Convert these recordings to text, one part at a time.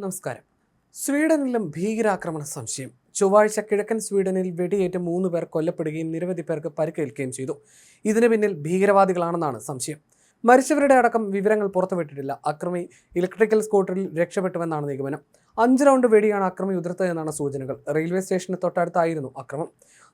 നമസ്കാരം. സ്വീഡനിലും ഭീകരാക്രമണ സംശയം. ചൊവ്വാഴ്ച കിഴക്കൻ സ്വീഡനിൽ വെടിയേറ്റ് 3 പേർ കൊല്ലപ്പെടുകയും നിരവധി പേർക്ക് പരിക്കേൽക്കുകയും ചെയ്തു. ഇതിന് പിന്നിൽ ഭീകരവാദികളാണെന്നാണ് സംശയം. മരിച്ചവരുടെ അടക്കം വിവരങ്ങൾ പുറത്തുവിട്ടിട്ടില്ല. അക്രമി ഇലക്ട്രിക്കൽ സ്കൂട്ടറിൽ രക്ഷപ്പെട്ടുവെന്നാണ് നിഗമനം. 5 റൗണ്ട് വെടിയാണ് അക്രമി ഉതിർത്തതെന്നാണ് സൂചനകൾ. റെയിൽവേ സ്റ്റേഷന് തൊട്ടടുത്തായിരുന്നു അക്രമം.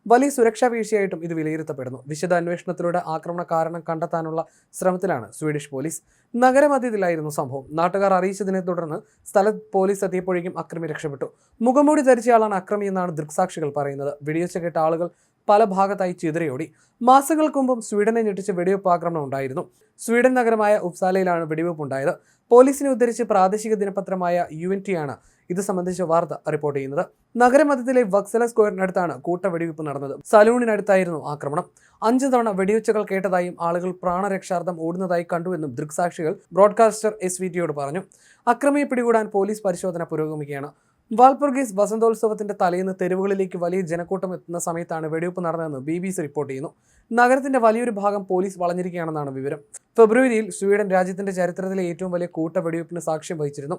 വലിയ സുരക്ഷാ വീഴ്ചയായിട്ടും ഇത് വിലയിരുത്തപ്പെടുന്നു. വിശദ അന്വേഷണത്തിലൂടെ ആക്രമണ കാരണം കണ്ടെത്താനുള്ള ശ്രമത്തിലാണ് സ്വീഡിഷ് പോലീസ്. നഗരമധ്യത്തിലായിരുന്നു സംഭവം. നാട്ടുകാർ അറിയിച്ചതിനെ തുടർന്ന് സ്ഥലത്ത് പോലീസ് എത്തിയപ്പോഴേക്കും അക്രമി രക്ഷപ്പെട്ടു. മുഖംമൂടി ധരിച്ചയാളാണ് അക്രമി എന്നാണ് ദൃക്സാക്ഷികൾ പറയുന്നത്. വെടിവെച്ച് കേട്ട ആളുകൾ പല ഭാഗത്തായി ചിതറിയോടി. മാസങ്ങൾക്ക് മുമ്പും സ്വീഡനെ ഞെട്ടിച്ച വെടിവെപ്പ് ആക്രമണം ഉണ്ടായിരുന്നു. സ്വീഡൻ നഗരമായ ഉപ്സാലയിലാണ് വെടിവെപ്പ് ഉണ്ടായത്. പോലീസിനെ ഉദ്ധരിച്ച് പ്രാദേശിക ദിനപത്രമായ UNT ആണ് ഇത് സംബന്ധിച്ച വാർത്ത റിപ്പോർട്ട് ചെയ്യുന്നത്. നഗരമധ്യത്തിലെ വക്സല സ്ക്വയറിനടുത്താണ് കൂട്ടവെടിവെപ്പ് നടന്നത്. സലൂണിനടുത്തായിരുന്നു ആക്രമണം. 5 തവണ വെടിവെച്ചുകൾ കേട്ടതായും ആളുകൾ പ്രാണരക്ഷാർത്ഥം ഓടുന്നതായി കണ്ടുവെന്നും ദൃക്സാക്ഷികൾ ബ്രോഡ്കാസ്റ്റർ SVTയോട് പറഞ്ഞു. അക്രമിയെ പിടികൂടാൻ പോലീസ് പരിശോധന പുരോഗമിക്കുകയാണ്. വാൽപുർഗീസ് വസന്തോത്സവത്തിന്റെ തലേന്ന് തെരുവുകളിലേക്ക് വലിയ ജനക്കൂട്ടം എത്തുന്ന സമയത്താണ് വെടിവെപ്പ് നടന്നതെന്ന് BBC റിപ്പോർട്ട് ചെയ്യുന്നു. നഗരത്തിന്റെ വലിയൊരു ഭാഗം പോലീസ് വളഞ്ഞിരിക്കുകയാണെന്നാണ് വിവരം. ഫെബ്രുവരിയിൽ സ്വീഡൻ രാജ്യത്തിന്റെ ചരിത്രത്തിലെ ഏറ്റവും വലിയ കൂട്ടവെടിവെപ്പിന് സാക്ഷ്യം വഹിച്ചിരുന്നു.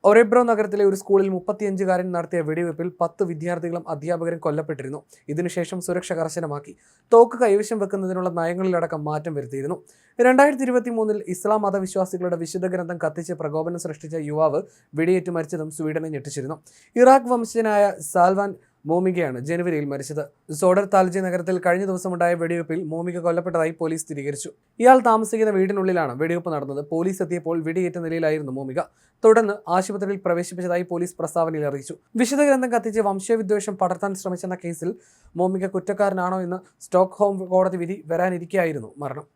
ഒറെബ്രോ നഗരത്തിലെ ഒരു സ്കൂളിൽ 35-കാരൻ നടത്തിയ വെടിവെപ്പിൽ 10 വിദ്യാർത്ഥികളും അധ്യാപകരും കൊല്ലപ്പെട്ടിരുന്നു. ഇതിനുശേഷം സുരക്ഷ കർശനമാക്കി. തോക്ക് കൈവശം വെക്കുന്നതിനുള്ള നയങ്ങളിലടക്കം മാറ്റം വരുത്തിയിരുന്നു. 2023-ൽ ഇസ്ലാം മതവിശ്വാസികളുടെ വിശുദ്ധ ഗ്രന്ഥം കത്തിച്ച് പ്രകോപനം സൃഷ്ടിച്ച യുവാവ് വെടിയേറ്റ് മരിച്ചതും സ്വീഡനെ ഞെട്ടിച്ചിരുന്നു. ഇറാഖ് വംശജനായ സാൽവാൻ മോമികയാണ് ജനുവരിയിൽ മരിച്ചത്. സോഡർ താൽജി നഗരത്തിൽ കഴിഞ്ഞ ദിവസമുണ്ടായ വെടിവെപ്പിൽ മോമിക കൊല്ലപ്പെട്ടതായി പോലീസ് സ്ഥിരീകരിച്ചു. ഇയാൾ താമസിക്കുന്ന വീടിനുള്ളിലാണ് വെടിവെപ്പ് നടന്നത്. പോലീസ് എത്തിയപ്പോൾ വെടിയേറ്റ നിലയിലായിരുന്നു മോമിക. തുടർന്ന് ആശുപത്രിയിൽ പ്രവേശിപ്പിച്ചതായി പോലീസ് പ്രസ്താവനയിൽ അറിയിച്ചു. വിശുദ്ധ ഗ്രന്ഥം കത്തിച്ച് വംശവിദ്വേഷം പടർത്താൻ ശ്രമിച്ചെന്ന കേസിൽ മോമിക കുറ്റക്കാരനാണോ എന്ന് സ്റ്റോക്ക്ഹോം കോടതി വിധി വരാനിരിക്കെയായിരുന്നു മരണം.